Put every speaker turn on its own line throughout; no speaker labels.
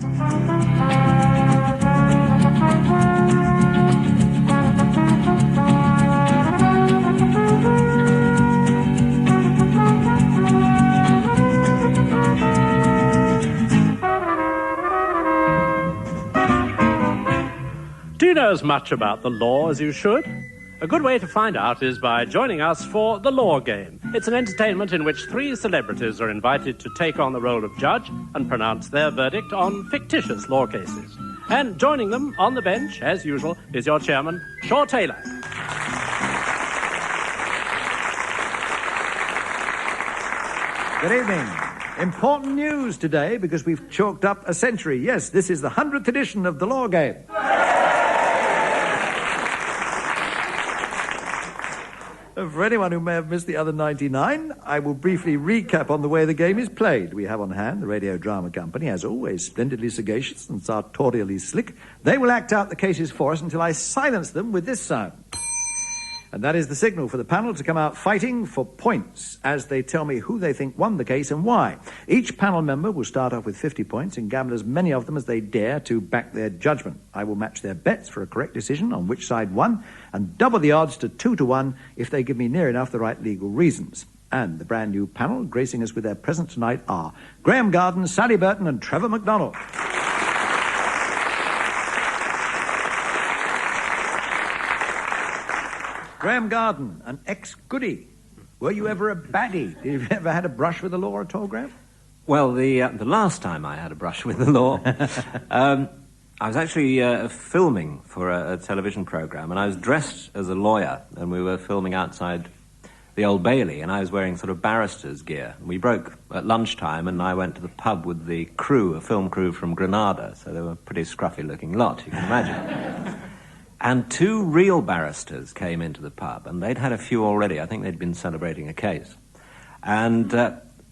Do you know as much about the law as you should? A good way to find out is by joining us for The Law Game. It's an entertainment in which 3 celebrities are invited to take on the role of judge and pronounce their verdict on fictitious law cases. And joining them on the bench, as usual, is your chairman, Shaw Taylor.
Good evening. Important news today because we've chalked up a century. Yes, this is the 100th edition of The Law Game. For anyone who may have missed the other 99, I will briefly recap on the way the game is played. We have on hand the Radio Drama Company, as always, splendidly sagacious and sartorially slick. They will act out the cases for us until I silence them with this sound. And that is the signal for the panel to come out fighting for points as they tell me who they think won the case and why. Each panel member will start off with 50 points and gamble as many of them as they dare to back their judgment. I will match their bets for a correct decision on which side won and double the odds to 2 to 1 if they give me near enough the right legal reasons. And the brand new panel gracing us with their presence tonight are Graeme Garden, Sally Burton and Trevor McDonald. Graeme Garden, an ex-goodie. Were you ever a baddie? Have you ever had a brush with the law at all, Graeme?
Well, the last time I had a brush with the law, I was actually filming for a television programme, and I was dressed as a lawyer, and we were filming outside the Old Bailey, and I was wearing sort of barrister's gear. We broke at lunchtime, and I went to the pub with the crew, a film crew from Granada, so they were a pretty scruffy-looking lot, you can imagine. And 2 real barristers came into the pub, and they'd had a few already. I think they'd been celebrating a case. And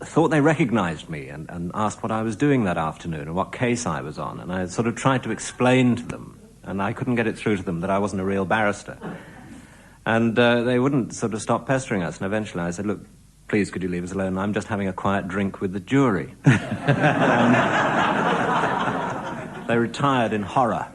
thought they recognised me and asked what I was doing that afternoon and what case I was on. And I sort of tried to explain to them, and I couldn't get it through to them that I wasn't a real barrister. And they wouldn't sort of stop pestering us. And eventually I said, look, please, could you leave us alone? I'm just having a quiet drink with the jury. They retired in horror.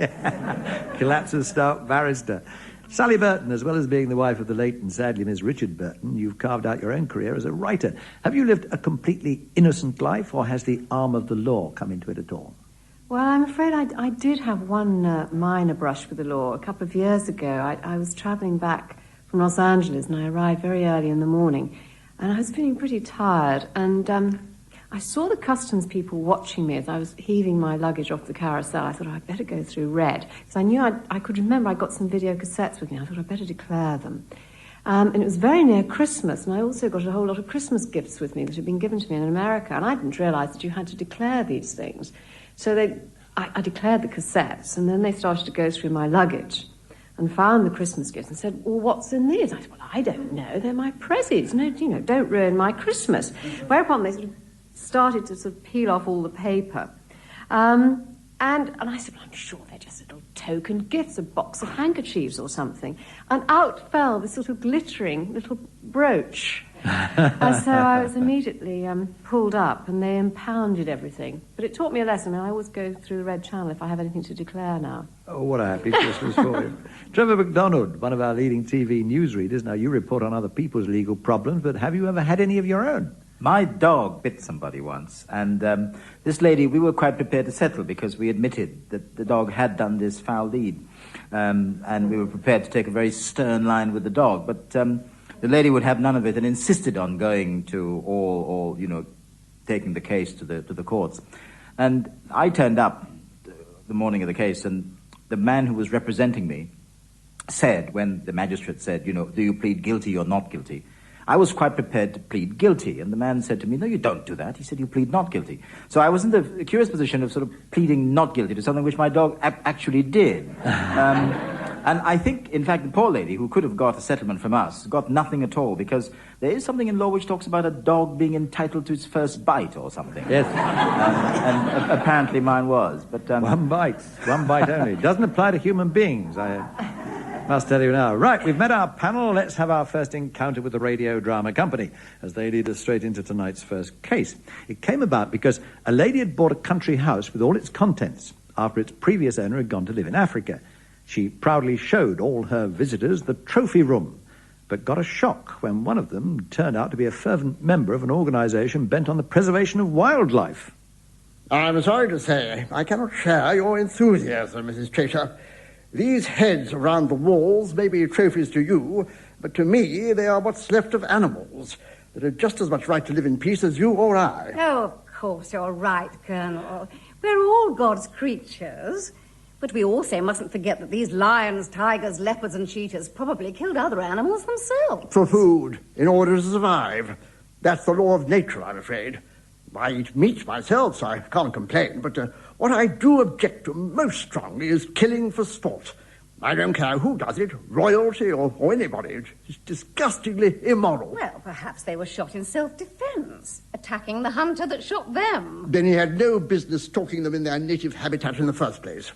Collapses stark barrister. Sally Burton, as well as being the wife of the late and sadly Miss Richard Burton, you've carved out your own career as a writer. Have you lived a completely innocent life, or has the arm of the law come into it at all?
Well, I'm afraid I did have one minor brush with the law. A couple of years ago, I was travelling back from Los Angeles, and I arrived very early in the morning, and I was feeling pretty tired, and I saw the customs people watching me as I was heaving my luggage off the carousel. I thought, I'd better go through red. Because I knew I could remember I'd got some video cassettes with me. I thought I'd better declare them. And it was very near Christmas, and I also got a whole lot of Christmas gifts with me that had been given to me in America, and I didn't realise that you had to declare these things. So I declared the cassettes, and then they started to go through my luggage and found the Christmas gifts and said, well, what's in these? I said, well, I don't know. They're my prezzies. No, don't ruin my Christmas. Whereupon they sort of started to sort of peel off all the paper. And I said, well, I'm sure they're just little token gifts, a box of handkerchiefs or something. And out fell this sort of glittering little brooch. And so I was immediately pulled up, and they impounded everything. But it taught me a lesson. I always go through the red channel if I have anything to declare now.
Oh, what a happy Christmas for you. Trevor McDonald, one of our leading TV newsreaders. Now, you report on other people's legal problems, but have you ever had any of your own?
My dog bit somebody once, and this lady, we were quite prepared to settle because we admitted that the dog had done this foul deed, and we were prepared to take a very stern line with the dog, but the lady would have none of it and insisted on going to all taking the case to the courts. And I turned up the morning of the case, and the man who was representing me said, when the magistrate said, do you plead guilty or not guilty? I was quite prepared to plead guilty, and the man said to me, no, you don't do that. He said, you plead not guilty. So I was in the curious position of sort of pleading not guilty to something which my dog actually did. And I think, in fact, the poor lady, who could have got a settlement from us, got nothing at all, because there is something in law which talks about a dog being entitled to its first bite or something.
Yes.
And apparently mine was. But
one bite only. Doesn't apply to human beings. Must tell you now. Right, we've met our panel. Let's have our first encounter with the Radio Drama Company as they lead us straight into tonight's first case. It came about because a lady had bought a country house with all its contents after its previous owner had gone to live in Africa. She proudly showed all her visitors the trophy room, but got a shock when one of them turned out to be a fervent member of an organisation bent on the preservation of wildlife.
I'm sorry to say I cannot share your enthusiasm, Mrs. Chater. These heads around the walls may be trophies to you, but to me they are what's left of animals that have just as much right to live in peace as you or I.
Oh, of course you're right, Colonel. We're all God's creatures. But we also mustn't forget that these lions, tigers, leopards and cheetahs probably killed other animals themselves.
For food, in order to survive. That's the law of nature, I'm afraid. I eat meat myself, so I can't complain, but what I do object to most strongly is killing for sport. I don't care who does it, royalty or anybody. It's disgustingly immoral.
Well, perhaps they were shot in self-defense, attacking the hunter that shot them.
Then he had no business stalking them in their native habitat in the first place.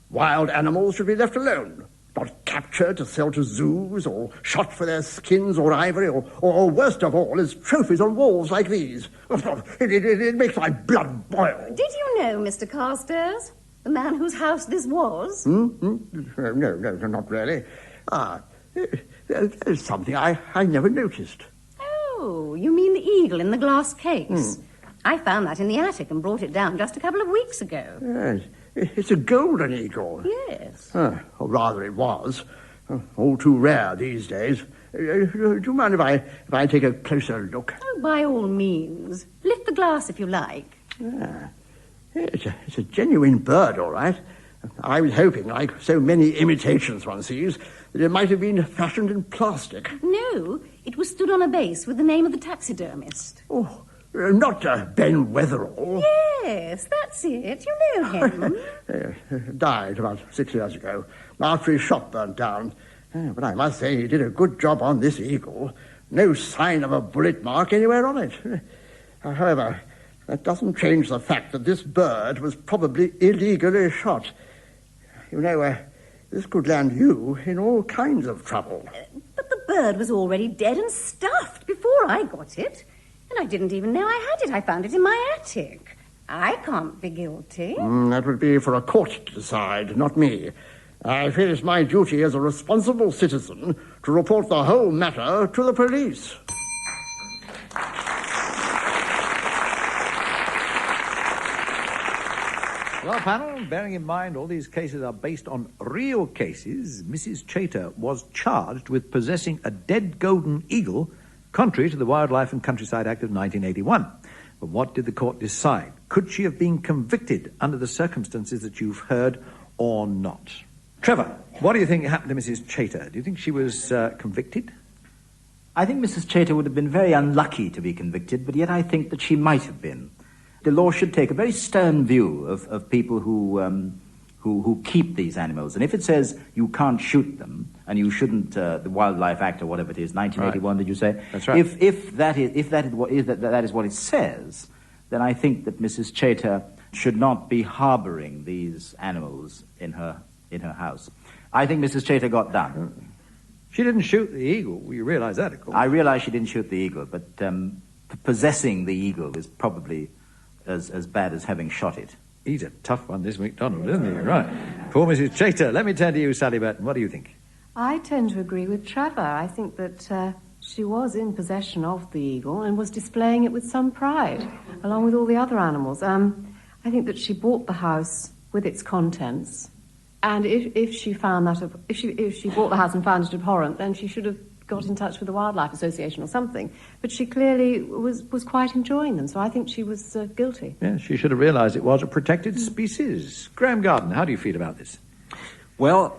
Wild animals should be left alone, not captured to sell to zoos or shot for their skins or ivory or worst of all, as trophies on walls like these. It makes my blood boil.
Did you know, Mr. Carstairs, the man whose house this was?
No, not really. There's something I never noticed.
Oh, you mean the eagle in the glass case? I found that in the attic and brought it down just a couple of weeks ago.
Yes. It's a golden eagle.
Yes.
Or rather, it was. All too rare these days. Do you mind if I take a closer look?
Oh, by all means. Lift the glass if you like.
It's a genuine bird, all right. I was hoping, like so many imitations one sees, that it might have been fashioned in plastic.
No, it was stood on a base with the name of the taxidermist.
Oh, not Ben Weatherall.
Yes, that's it. You know him.
Died about 6 years ago, after his shop burnt down. But I must say he did a good job on this eagle. No sign of a bullet mark anywhere on it. However, that doesn't change the fact that this bird was probably illegally shot. You know, this could land you in all kinds of trouble.
But the bird was already dead and stuffed before I got it. And I didn't even know I had it. I found it in my attic. I can't be guilty.
That would be for a court to decide, not me. I feel it's my duty as a responsible citizen to report the whole matter to the police.
Well, panel, bearing in mind all these cases are based on real cases, Mrs. Chater was charged with possessing a dead golden eagle contrary to the Wildlife and Countryside Act of 1981. But what did the court decide? Could she have been convicted under the circumstances that you've heard or not? Trevor, what do you think happened to Mrs. Chater? Do you think she was convicted?
I think Mrs. Chater would have been very unlucky to be convicted, but yet I think that she might have been. The law should take a very stern view of people who keep these animals. And if it says you can't shoot them, and you shouldn't, the Wildlife Act or whatever it is, 1981, right. Did you say?
That's right.
If that is what it says, then I think that Mrs. Chater should not be harbouring these animals in her house. I think Mrs. Chater got done.
She didn't shoot the eagle. You realise that, of course.
I realise she didn't shoot the eagle, but possessing the eagle is probably as bad as having shot it.
He's a tough one, this McDonald, isn't he? Right. Poor Mrs. Chater. Let me turn to you, Sally Burton. What do you think? I
tend to agree with Trevor. I think that she was in possession of the eagle and was displaying it with some pride, along with all the other animals. I think that she bought the house with its contents, and if she found that if she bought the house and found it abhorrent, then she should have got in touch with the Wildlife Association or something. But she clearly was quite enjoying them, so I think she was guilty.
Yeah, she should have realised it was a protected species. Graeme Garden, how do you feel about this?
Well,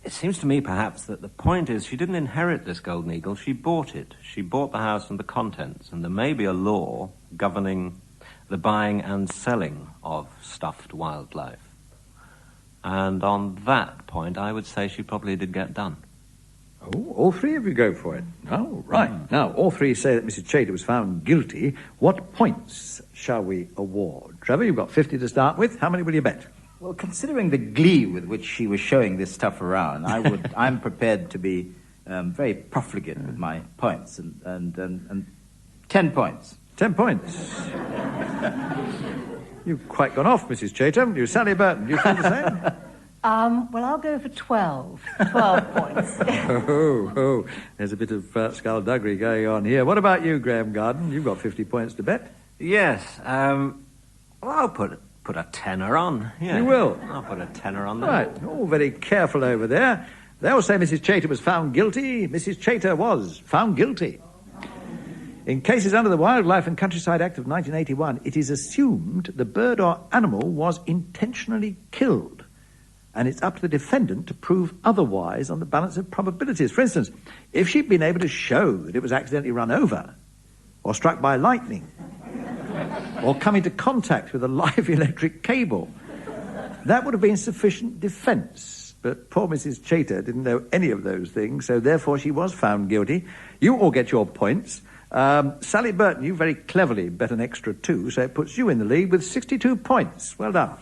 it seems to me perhaps that the point is she didn't inherit this golden eagle, she bought it. She bought the house and the contents, and there may be a law governing the buying and selling of stuffed wildlife. And on that point, I would say she probably did get done.
Oh, all three of you go for it. Oh, right. Now, all three say that Mrs. Chater was found guilty. What points shall we award? Trevor, you've got 50 to start with. How many will you bet?
Well, considering the glee with which she was showing this stuff around, I'm prepared to be very profligate with my points, and 10 points.
10 points. You've quite gone off, Mrs. Chatham. You, Sally Burton, you feel the same?
Well, I'll go for 12. 12 points.
There's a bit of skullduggery going on here. What about you, Graeme Garden? You've got 50 points to bet.
Yes. Well, I'll put a tenner on. Yeah.
You will?
I'll put a tenner on there.
Right. All very careful over there. They'll say Mrs. Chater was found guilty. Mrs. Chater was found guilty. In cases under the Wildlife and Countryside Act of 1981, it is assumed the bird or animal was intentionally killed, and it's up to the defendant to prove otherwise on the balance of probabilities. For instance, if she'd been able to show that it was accidentally run over, or struck by lightning, or come into contact with a live electric cable, that would have been sufficient defence. But poor Mrs. Chater didn't know any of those things, so therefore she was found guilty. You all get your points. Sally Burton, you very cleverly bet an extra 2, so it puts you in the lead with 62 points. Well done.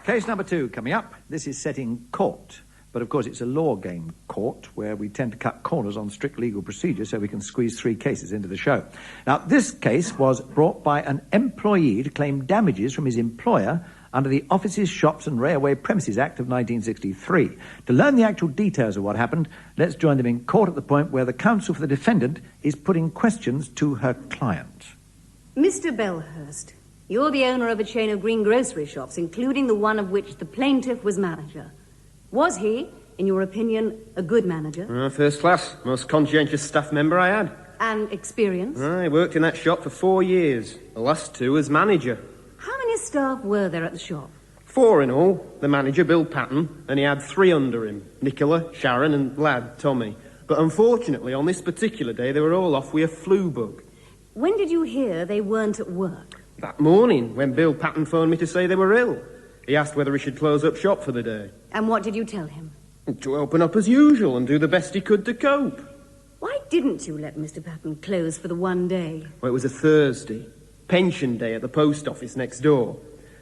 Case number 2 coming up. This is set in court. But, of course, it's a law game court where we tend to cut corners on strict legal procedure so we can squeeze 3 cases into the show. Now, this case was brought by an employee to claim damages from his employer under the Offices, Shops and Railway Premises Act of 1963. To learn the actual details of what happened, let's join them in court at the point where the counsel for the defendant is putting questions to her client.
Mr. Belhurst, you're the owner of a chain of greengrocery shops, including the one of which the plaintiff was manager. Was he, in your opinion, a good manager?
First class. Most conscientious staff member I had.
And experience?
I worked in that shop for 4 years. The last 2 as manager.
How many staff were there at the shop?
4 in all. The manager, Bill Patton, and he had 3 under him. Nicola, Sharon and lad, Tommy. But unfortunately, on this particular day, they were all off with a flu bug.
When did you hear they weren't at work?
That morning, when Bill Patton phoned me to say they were ill. He asked whether he should close up shop for the day.
And what did you tell him?
To open up as usual and do the best he could to cope.
Why didn't you let Mr. Patton close for the one day?
Well, it was a Thursday. Pension day at the post office next door.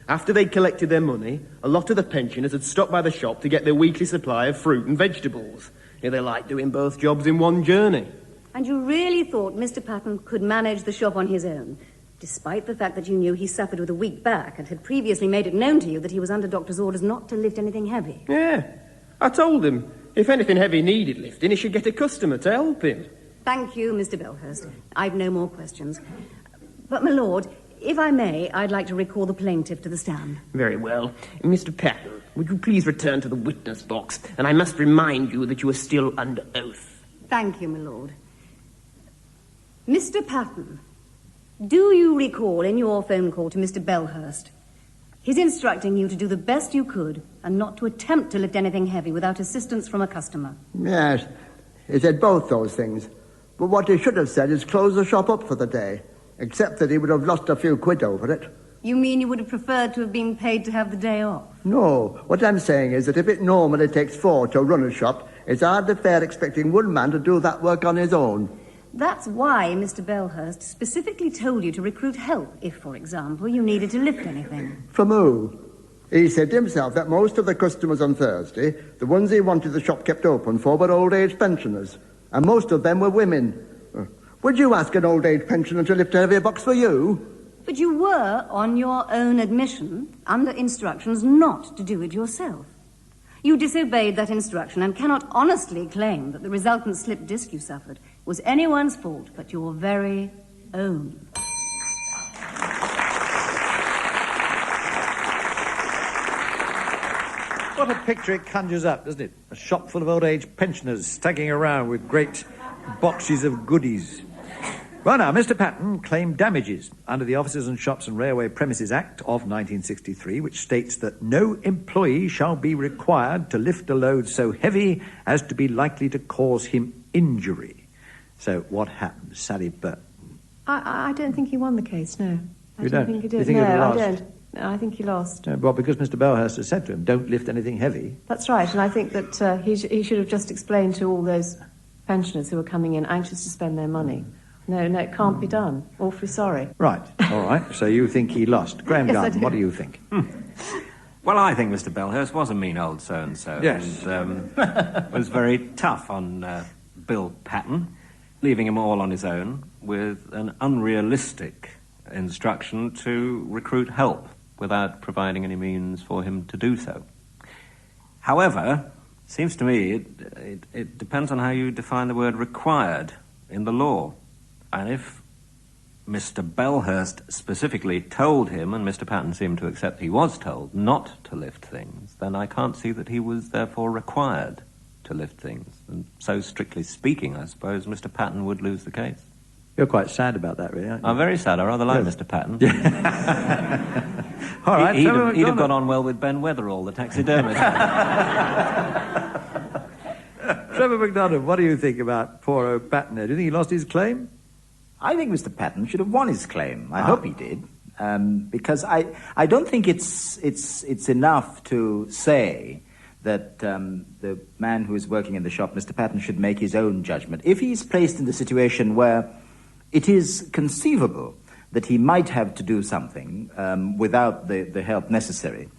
After they'd collected their money, a lot of the pensioners had stopped by the shop to get their weekly supply of fruit and vegetables. Yeah, they like doing both jobs in one journey.
And you really thought Mr. Patton could manage the shop on his own, despite the fact that you knew he suffered with a weak back and had previously made it known to you that he was under doctor's orders not to lift anything heavy?
Yeah. I told him if anything heavy needed lifting, he should get a customer to help him.
Thank you, Mr. Belhurst. I've no more questions. But, my lord, if I may, I'd like to recall the plaintiff to the stand.
Very well. Mr. Patton, would you please return to the witness box? And I must remind you that you are still under oath.
Thank you, my lord. Mr. Patton, do you recall in your phone call to Mr. Belhurst his instructing you to do the best you could and not to attempt to lift anything heavy without assistance from a customer?
Yes, he said both those things. But what he should have said is close the shop up for the day, except that he would have lost a few quid over it.
You mean you would have preferred to have been paid to have the day off?
No, what I'm saying is that if it normally takes 4 to run a shop, it's hardly fair expecting one man to do that work on his own.
That's why Mr. Belhurst specifically told you to recruit help if, for example, you needed to lift anything.
From who? He said himself that most of the customers on Thursday, the ones he wanted the shop kept open for, were old-age pensioners, and most of them were women. Would you ask an old-age pensioner to lift a heavy box for you?
But you were, on your own admission, under instructions not to do it yourself. You disobeyed that instruction and cannot honestly claim that the resultant slip disc you suffered was anyone's fault but your very own.
What a picture it conjures up, doesn't it? A shop full of old-age pensioners staggering around with great boxes of goodies. Well, now, Mr. Patton claimed damages under the Offices and Shops and Railway Premises Act of 1963, which states that no employee shall be required to lift a load so heavy as to be likely to cause him injury. So what happened, Sally Burton?
I don't think he won the case, no.
You don't
think he did.
You think
no,
he lost?
I don't. No, I think he lost.
Well, because Mr. Belhurst has said to him, don't lift anything heavy.
That's right, and I think that he should have just explained to all those pensioners who were coming in anxious to spend their money No, it can't be done. Awfully sorry.
Right, all right. So you think he lost. Graeme
Yes, I
Garden,
do.
what do you think?
Well, I think Mr. Belhurst was a mean old so-and-so.
Yes.
And was very tough on Bill Patton, leaving him all on his own with an unrealistic instruction to recruit help without providing any means for him to do so. However, it seems to me it depends on how you define the word required in the law. And if Mr. Belhurst specifically told him, and Mr. Patton seemed to accept he was told, not to lift things, then I can't see that he was therefore required to lift things. And so, strictly speaking, I suppose Mr. Patton would lose the case.
You're quite sad about that, really, aren't you?
I'm very sad. I rather like
Yes.
Mr. Patton.
All right,
He'd
Trevor
have
McDonald.
got on well with Ben Weatherall, the taxidermist.
Trevor McDonald, what do you think about poor old Patton there? Do you think he lost his claim?
I think Mr. Patton should have won his claim. I hope he did. Because I don't think it's enough to say that the man who is working in the shop, Mr. Patton, should make his own judgment. If he's placed in the situation where it is conceivable that he might have to do something without the help necessary,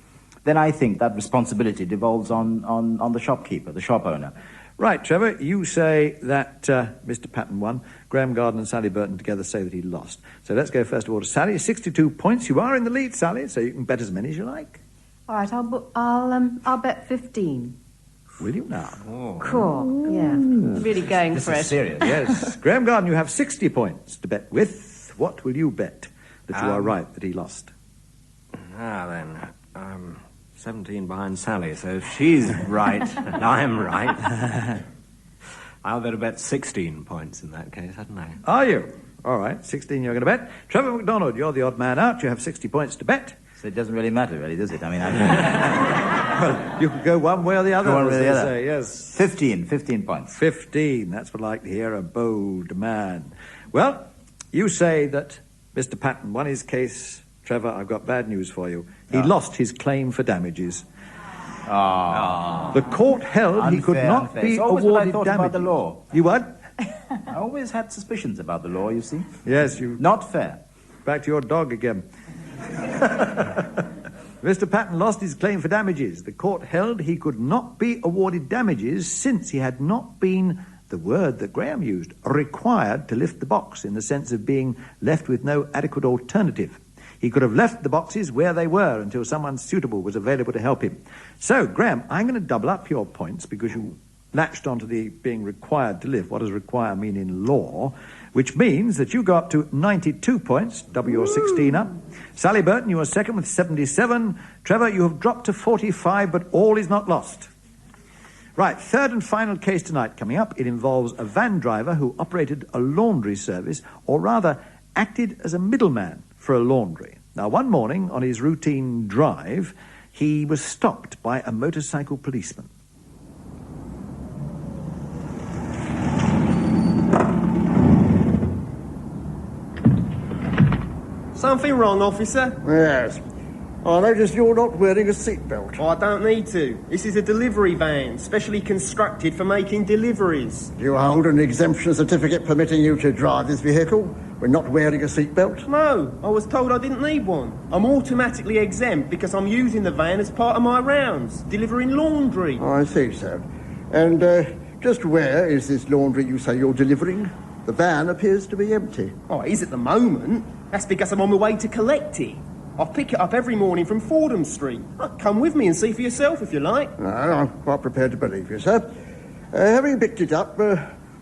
then I think that responsibility devolves on the shopkeeper, the shop owner.
Right, Trevor, you say that Mr. Patton won. Graeme Garden and Sally Burton together say that he lost. So let's go first of all to Sally. 62 points. You are in the lead, Sally, so you can bet as many as you like.
All right, I'll bet 15.
Will you now?
Cool. Yeah. Really going for it.
serious.
Yes. Graeme Garden, you have 60 points to bet with. What will you bet that you are right that he lost?
Then, I'm 17 behind Sally, so if she's right and I'm right, I'll better bet 16 points in that case, hadn't I?
Are you? All right, 16 you're going to bet. Trevor McDonald, you're the odd man out. You have 60 points to bet.
So it doesn't really matter, really, does it? I mean,
Well, you could go one way or the other,
Go one
as
way or
they
the other.
say, yes.
15 points.
15, that's what I like to hear, a bold man. Well, you say that Mr. Patton won his case. Trevor, I've got bad news for you. He lost his claim for damages. The court held he could
Unfair,
not
unfair.
be
It's always what I
awarded
thought
damages.
about the law.
You what?
I always had suspicions about the law, you see.
Yes, you...
Not fair.
Back to your dog again. Mr. Patton lost his claim for damages. The court held he could not be awarded damages since he had not been, the word that Graeme used, required to lift the box, in the sense of being left with no adequate alternative. He could have left the boxes where they were until someone suitable was available to help him. So, Graeme, I'm going to double up your points because you latched onto the being required to lift. What does require mean in law? Which means that you go up to 92 points, double your 16 up. Sally Burton, you are second with 77. Trevor, you have dropped to 45, but all is not lost. Right, third and final case tonight coming up. It involves a van driver who operated a laundry service, or rather acted as a middleman for a laundry. Now, one morning on his routine drive, he was stopped by a motorcycle policeman.
Something wrong, officer?
Yes. I notice you're not wearing a seatbelt.
Oh, I don't need to. This is a delivery van, specially constructed for making deliveries.
Do you hold an exemption certificate permitting you to drive this vehicle when not wearing a seatbelt?
No, I was told I didn't need one. I'm automatically exempt because I'm using the van as part of my rounds, delivering laundry.
I see, sir. And just where is this laundry you say you're delivering? The van appears to be empty.
Oh, it is at the moment. That's because I'm on my way to collect it. I pick it up every morning from Fordham Street. Come with me and see for yourself if you like.
No, I'm quite prepared to believe you, sir. Having picked it up,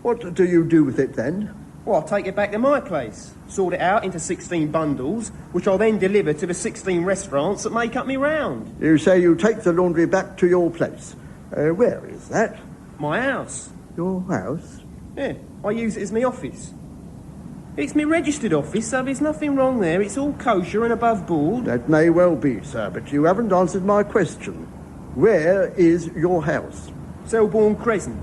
what do you do with it then?
Well, I'll take it back to my place, sort it out into 16 bundles, which I'll then deliver to the 16 restaurants that make up me round.
You say you take the laundry back to your place. Where is that?
My house.
Your house?
Yeah, I use it as my office. It's my registered office, so there's nothing wrong there. It's all kosher and above board.
That may well be, sir, but you haven't answered my question. Where is your house?
Selborne Crescent.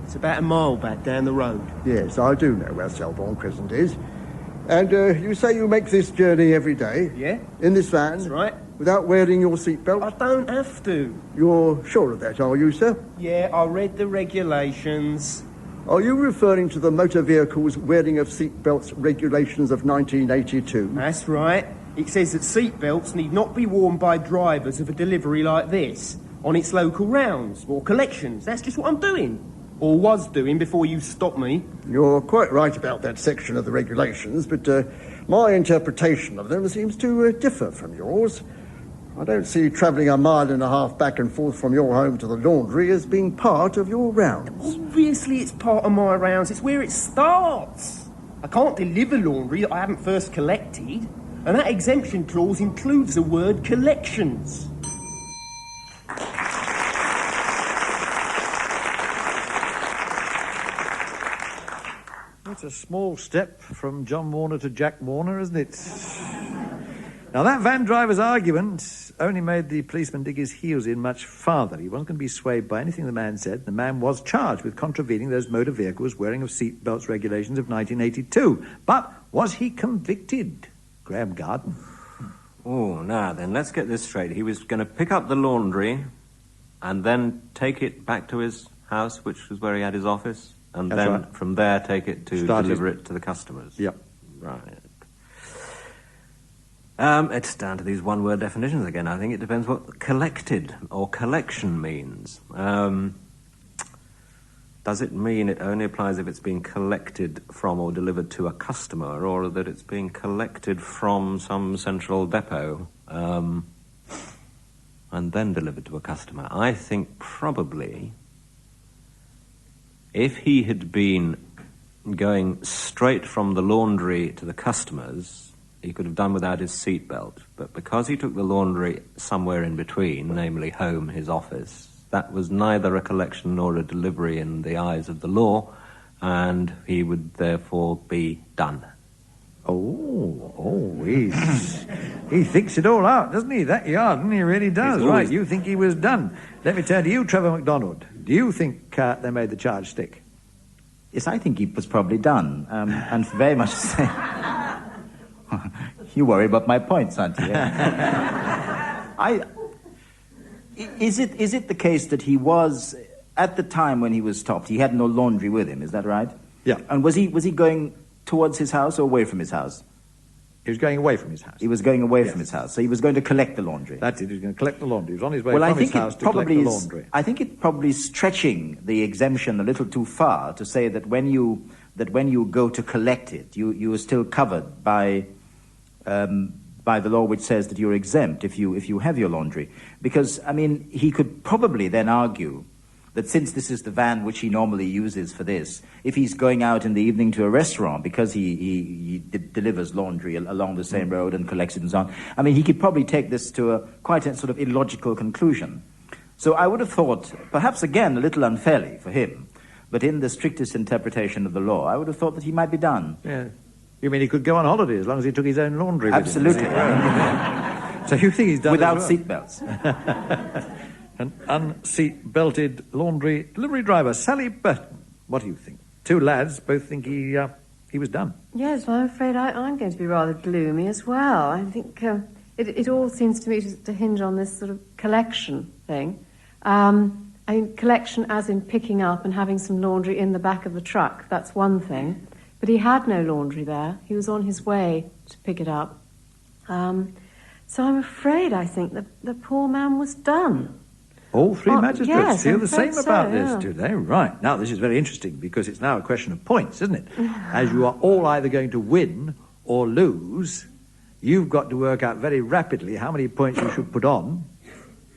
It's about a mile back down the road.
Yes, I do know where Selborne Crescent is. And you say you make this journey every day?
Yeah.
In this van?
That's right.
Without wearing your seatbelt?
I don't have to.
You're sure of that, are you, sir?
Yeah, I read the regulations.
Are you referring to the motor vehicle's wearing of seatbelts regulations of 1982?
That's right. It says that seatbelts need not be worn by drivers of a delivery like this on its local rounds or collections. That's just what I'm doing. Or was doing before you stopped me.
You're quite right about that section of the regulations, but my interpretation of them seems to differ from yours. I don't see travelling 1.5 miles back and forth from your home to the laundry as being part of your rounds.
Obviously it's part of my rounds. It's where it starts. I can't deliver laundry that I haven't first collected. And that exemption clause includes the word collections.
It's a small step from John Warner to Jack Warner, isn't it? Now, that van driver's argument only made the policeman dig his heels in much farther. He wasn't going to be swayed by anything the man said. The man was charged with contravening those motor vehicles wearing of seatbelts regulations of 1982. But was he convicted? Graeme Garden.
Oh, now then, let's get this straight. He was going to pick up the laundry and then take it back to his house, which was where he had his office, and
That's
then
right.
from there take it to deliver it to the customers.
Yep.
Right. It's down to these one-word definitions again. I think it depends what collected or collection means. Does it mean it only applies if it's being collected from or delivered to a customer, or that it's being collected from some central depot and then delivered to a customer? I think probably if he had been going straight from the laundry to the customers, he could have done without his seatbelt. But because he took the laundry somewhere in between, namely home, his office, that was neither a collection nor a delivery in the eyes of the law, and he would therefore be done.
He thinks it all out, doesn't he? That Yarden, he really does. Right, you think he was done. Let me turn to you, Trevor McDonald. Do you think they made the charge stick?
Yes, I think he was probably done. And very much the same. You worry about my points, aren't you? Is it the case that he was, at the time when he was stopped, he had no laundry with him, is that right?
Yeah.
And was he going towards his house or away from his house?
He was going away from his house.
He was going away from his house, so he was going to collect the laundry.
That's it, he was going to collect the laundry. He was on his way from his house to collect the laundry.
I think it's probably stretching the exemption a little too far to say that when you go to collect it, you are still covered by the law which says that you're exempt if you have your laundry. Because, I mean, he could probably then argue that since this is the van which he normally uses for this, if he's going out in the evening to a restaurant because he delivers laundry along the same road and collects it and so on, I mean, he could probably take this to quite a sort of illogical conclusion. So I would have thought, perhaps again a little unfairly for him, but in the strictest interpretation of the law, I would have thought that he might be done.
Yeah. You mean he could go on holiday as long as he took his own laundry with him?
Absolutely.
So you think he's done
without
as well?
seatbelts.
An unseat-belted laundry delivery driver, Sally Burton. What do you think? Two lads both think he was done.
Yes, well, I'm afraid I'm going to be rather gloomy as well. I think it all seems to me to hinge on this sort of collection thing. I mean, collection as in picking up and having some laundry in the back of the truck, that's one thing. But he had no laundry there. He was on his way to pick it up. So I'm afraid I think the poor man was done.
All three magistrates feel the same about
yeah.
this, do they? Right. Now, this is very interesting because it's now a question of points, isn't it? As you are all either going to win or lose, you've got to work out very rapidly how many points you should put on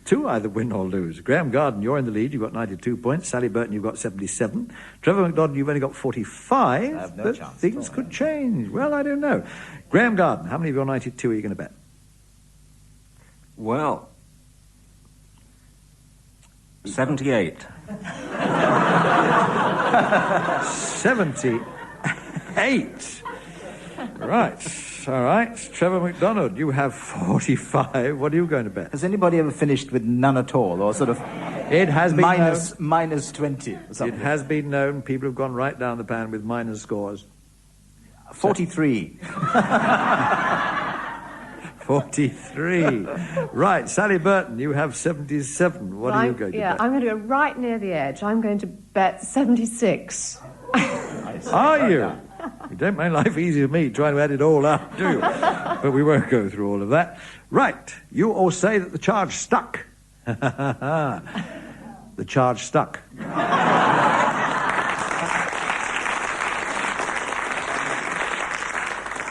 to either win or lose. Graeme Garden, you're in the lead. You've got 92 points. Sally Burton, you've got 77. Trevor McDonald, you've only got 45.
I have no
but
chance
things could change. Well, I don't know. Graeme Garden, how many of your 92 are you going to bet?
Well, 78.
78. Right. All right. Trevor McDonald, you have 45. What are you going to bet?
Has anybody ever finished with none at all, or sort of
It has been
minus 20 or something?
It has been known. People have gone right down the pan with minus scores.
43.
43. Right. Sally Burton, you have 77. What are you going to bet?
I'm going to go right near the edge. I'm going to bet 76.
Are you? You don't make life easy for me trying to add it all up, do you? But we won't go through all of that. Right, you all say that the charge stuck. The charge stuck.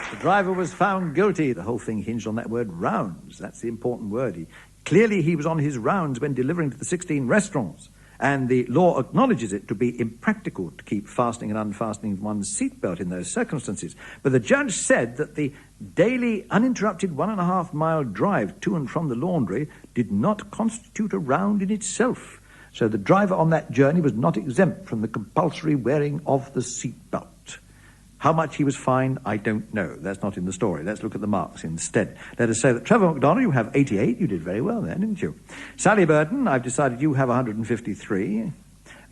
The driver was found guilty. The whole thing hinged on that word rounds. That's the important word. Clearly he was on his rounds when delivering to the 16 restaurants. And the law acknowledges it to be impractical to keep fastening and unfastening one's seatbelt in those circumstances. But the judge said that the daily uninterrupted 1.5-mile drive to and from the laundry did not constitute a round in itself. So the driver on that journey was not exempt from the compulsory wearing of the seatbelt. How much he was fined, I don't know. That's not in the story. Let's look at the marks instead. Let us say that Trevor McDonald, you have 88. You did very well then, didn't you? Sally Burton, I've decided you have 153.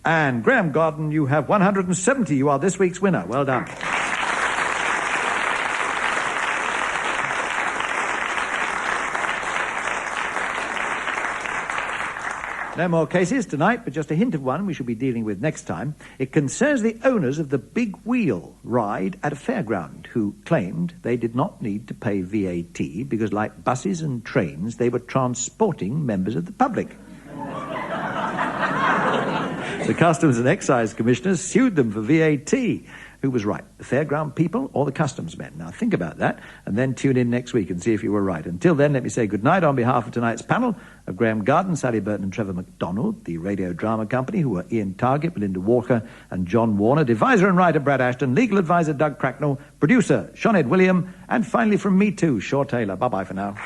And Graeme Garden, you have 170. You are this week's winner. Well done. No more cases tonight, but just a hint of one we shall be dealing with next time. It concerns the owners of the Big Wheel ride at a fairground who claimed they did not need to pay VAT because, like buses and trains, they were transporting members of the public. The Customs and Excise Commissioners sued them for VAT. Who was right, the fairground people or the customs men? Now think about that and then tune in next week and see if you were right. Until then, let me say good night on behalf of tonight's panel of Graeme Garden, Sally Burton and Trevor McDonald, the Radio Drama Company, who are Ian Target, Belinda Walker and John Warner, deviser and writer Brad Ashton, legal advisor Doug Cracknell, producer Sinead William, and finally from me too, Shaw Taylor. Bye-bye for now.